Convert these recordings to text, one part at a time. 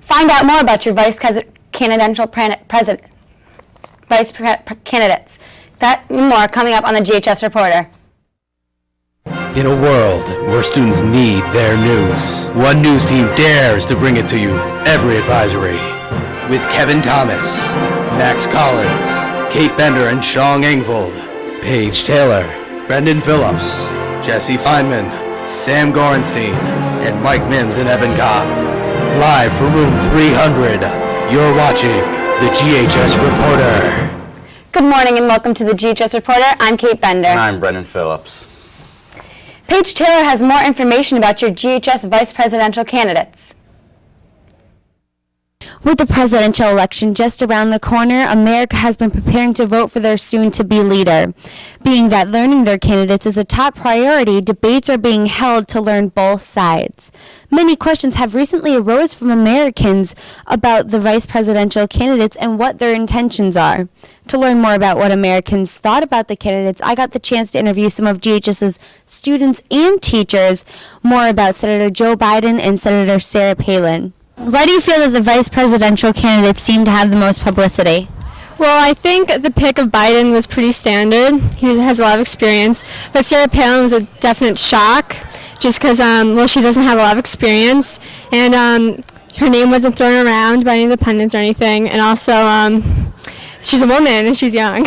Find out more about your vice candidates. That and more coming up on the GHS Reporter. In a world where students need their news, one news team dares to bring it to you every advisory. With Kevin Thomas, Max Collins, Kate Bender and Sean Engvold, Paige Taylor, Brendan Phillips, Jesse Feynman, Sam Gorenstein, and Mike Mims and Evan Cobb. Live from room 300, you're watching the GHS Reporter. Good morning and welcome to the GHS Reporter. I'm Kate Bender. And I'm Brendan Phillips. Paige Taylor has more information about your GHS vice presidential candidates. With the presidential election just around the corner, America has been preparing to vote for their soon-to-be leader. Being that learning their candidates is a top priority, debates are being held to learn both sides. Many questions have recently arose from Americans about the vice presidential candidates and what their intentions are. To learn more about what Americans thought about the candidates, I got the chance to interview some of GHS's students and teachers more about Senator Joe Biden and Senator Sarah Palin. Why do you feel that the vice presidential candidates seem to have the most publicity? Well, I think the pick of Biden was pretty standard. He has a lot of experience. But Sarah Palin was a definite shock just because, she doesn't have a lot of experience. And her name wasn't thrown around by any of the pundits or anything. And also, she's a woman and she's young.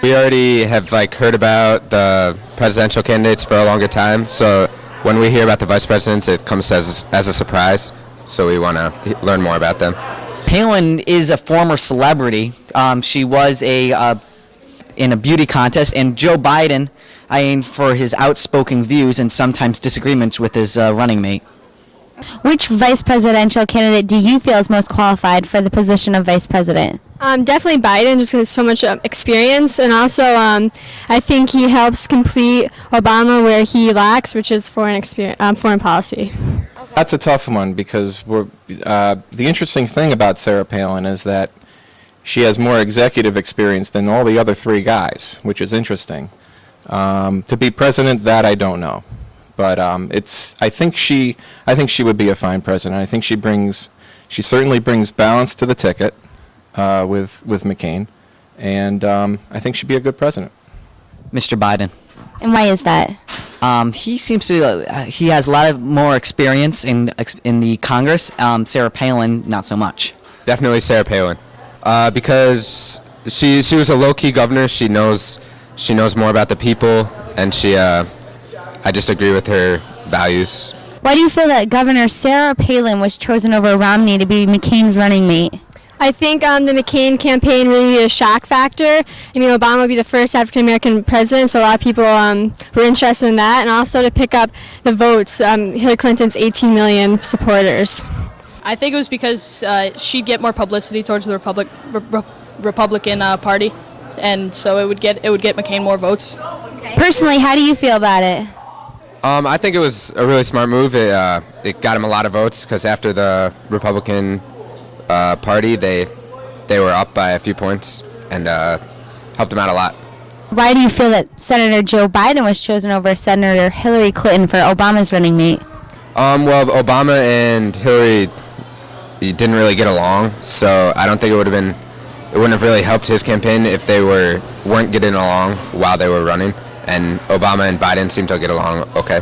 We already have heard about the presidential candidates for a longer time. So when we hear about the vice presidents, it comes as a surprise. So we want to learn more about them. Palin is a former celebrity. She was in a beauty contest, and Joe Biden, for his outspoken views and sometimes disagreements with his running mate. Which vice presidential candidate do you feel is most qualified for the position of vice president? Definitely Biden, just because so much experience, and also I think he helps complete Obama where he lacks, which is foreign policy. That's a tough one because the interesting thing about Sarah Palin is that she has more executive experience than all the other three guys, which is interesting. To be president, that I don't know, but I think she would be a fine president. I think she certainly brings balance to the ticket with McCain, and I think she'd be a good president. Mr. Biden. And why is that? He seems to he has a lot of more experience in the Congress. Sarah Palin, not so much. Definitely Sarah Palin, because she was a low-key governor. She knows more about the people, and I just agree with her values. Why do you feel that Governor Sarah Palin was chosen over Romney to be McCain's running mate? I think the McCain campaign really a shock factor. I mean, Obama would be the first African-American president, so a lot of people were interested in that, and also to pick up the votes, Hillary Clinton's 18 million supporters. I think it was because she'd get more publicity towards the Republican Party, and so it would get McCain more votes. Personally, how do you feel about it? I think it was a really smart move. It got him a lot of votes because after the Republican Party, they were up by a few points and helped them out a lot. Why do you feel that Senator Joe Biden was chosen over Senator Hillary Clinton for Obama's running mate? Well, Obama and Hillary didn't really get along, so I don't think it wouldn't have really helped his campaign if they weren't getting along while they were running. And Obama and Biden seemed to get along okay.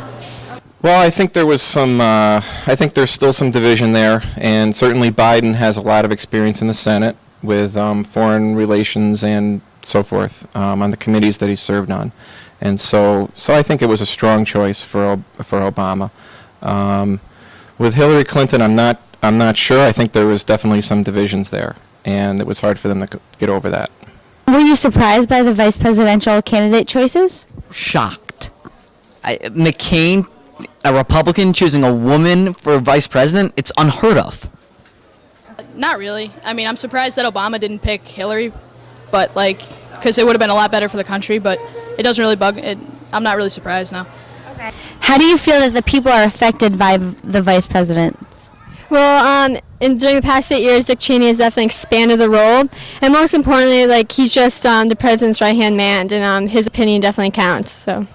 Well, I think there was I think there's still some division there, and certainly Biden has a lot of experience in the Senate with foreign relations and so forth on the committees that he served on, and so I think it was a strong choice for Obama. With Hillary Clinton, I'm not sure. I think there was definitely some divisions there, and it was hard for them to get over that. Were you surprised by the vice presidential candidate choices? Shocked. McCain, a Republican, choosing a woman for vice president, it's unheard of. Not really. I mean, I'm surprised that Obama didn't pick Hillary, but because it would have been a lot better for the country, but it doesn't really bug it. I'm not really surprised now. Okay. How do you feel that the people are affected by the vice presidents? Well, during the past 8 years, Dick Cheney has definitely expanded the role, and most importantly, he's just the president's right-hand man, and his opinion definitely counts. So.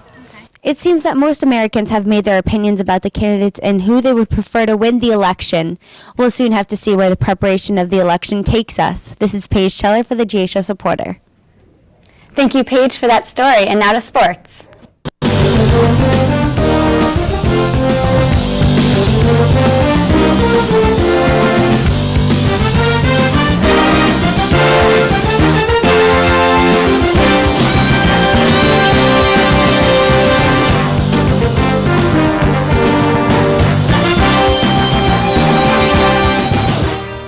It seems that most Americans have made their opinions about the candidates and who they would prefer to win the election. We'll soon have to see where the preparation of the election takes us. This is Paige Taylor for the GHS Reporter. Thank you, Paige, for that story. And now to sports.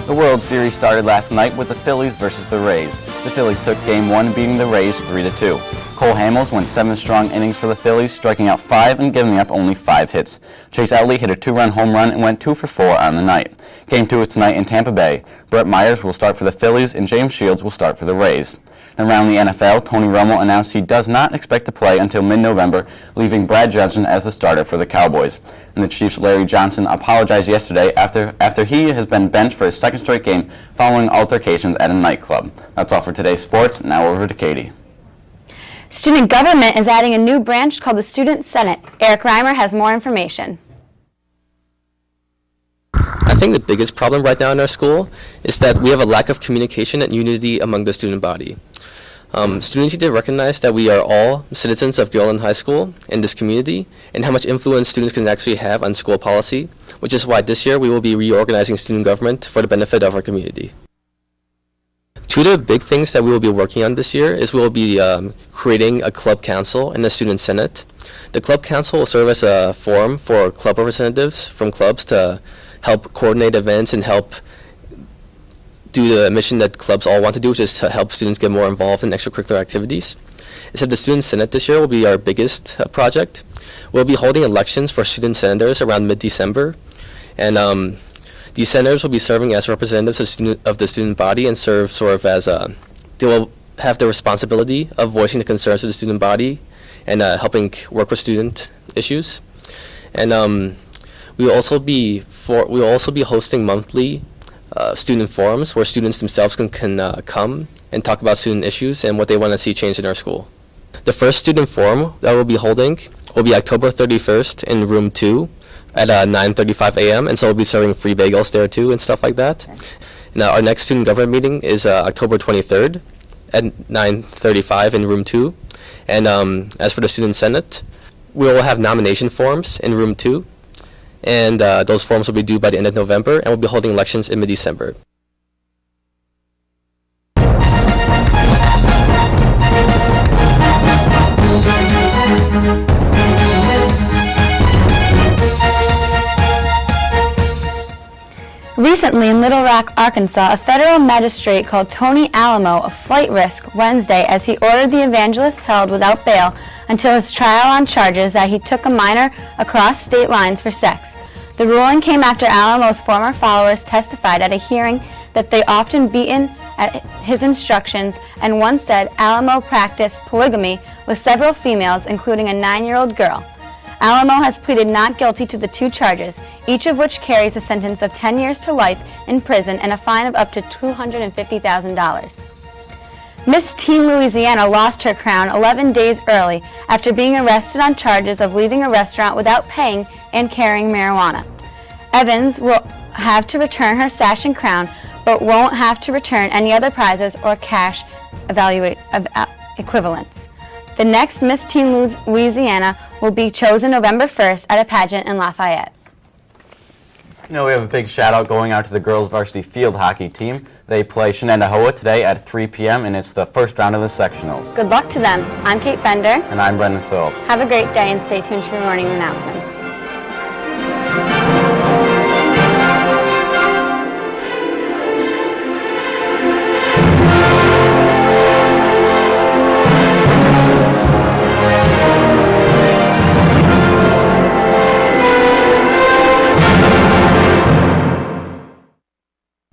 The World Series started last night with the Phillies versus the Rays. The Phillies took Game 1, beating the Rays 3-2. Cole Hamels went 7 strong innings for the Phillies, striking out 5 and giving up only 5 hits. Chase Utley hit a 2-run home run and went 2 for 4 on the night. Game 2 is tonight in Tampa Bay. Brett Myers will start for the Phillies and James Shields will start for the Rays. Around the NFL, Tony Romo announced he does not expect to play until mid-November, leaving Brad Johnson as the starter for the Cowboys. And the Chiefs' Larry Johnson apologized yesterday after he has been benched for his second straight game following altercations at a nightclub. That's all for today's sports. Now over to Katie. Student government is adding a new branch called the Student Senate. Eric Reimer has more information. I think the biggest problem right now in our school is that we have a lack of communication and unity among the student body. Students need to recognize that we are all citizens of Gilland High School in this community and how much influence students can actually have on school policy, which is why this year we will be reorganizing student government for the benefit of our community. Two of the big things that we will be working on this year is we will be creating a club council and a student senate. The club council will serve as a forum for club representatives from clubs to help coordinate events and help do the mission that clubs all want to do, which is to help students get more involved in extracurricular activities. Instead, the Student Senate this year will be our biggest project. We'll be holding elections for student senators around mid-December, and these senators will be serving as representatives of the student body and serve sort of as they will have the responsibility of voicing the concerns of the student body and helping work with student issues. And we will also be hosting monthly student forums where students themselves can come and talk about student issues and what they want to see changed in our school. The first student forum that we'll be holding will be October 31st in room 2 at 9:35 a.m. and so we'll be serving free bagels there too and stuff like that. Now our next student government meeting is October 23rd at 9:35 in room 2. And as for the student senate, we will have nomination forms in room 2. And those forms will be due by the end of November, and we'll be holding elections in mid-December. Recently in Little Rock, Arkansas, a federal magistrate called Tony Alamo a flight risk Wednesday as he ordered the evangelist held without bail until his trial on charges that he took a minor across state lines for sex. The ruling came after Alamo's former followers testified at a hearing that they often beaten at his instructions and once said Alamo practiced polygamy with several females, including a 9-year-old girl. Alamo has pleaded not guilty to the 2 charges, each of which carries a sentence of 10 years to life in prison and a fine of up to $250,000. Miss Teen Louisiana lost her crown 11 days early after being arrested on charges of leaving a restaurant without paying and carrying marijuana. Evans will have to return her sash and crown, but won't have to return any other prizes or cash equivalents. The next Miss Teen Louisiana will be chosen November 1st at a pageant in Lafayette. You know, we have a big shout out going out to the girls varsity field hockey team. They play Shenandoah today at 3 p.m. and it's the first round of the sectionals. Good luck to them. I'm Kate Bender. And I'm Brendan Phillips. Have a great day and stay tuned for your morning announcements.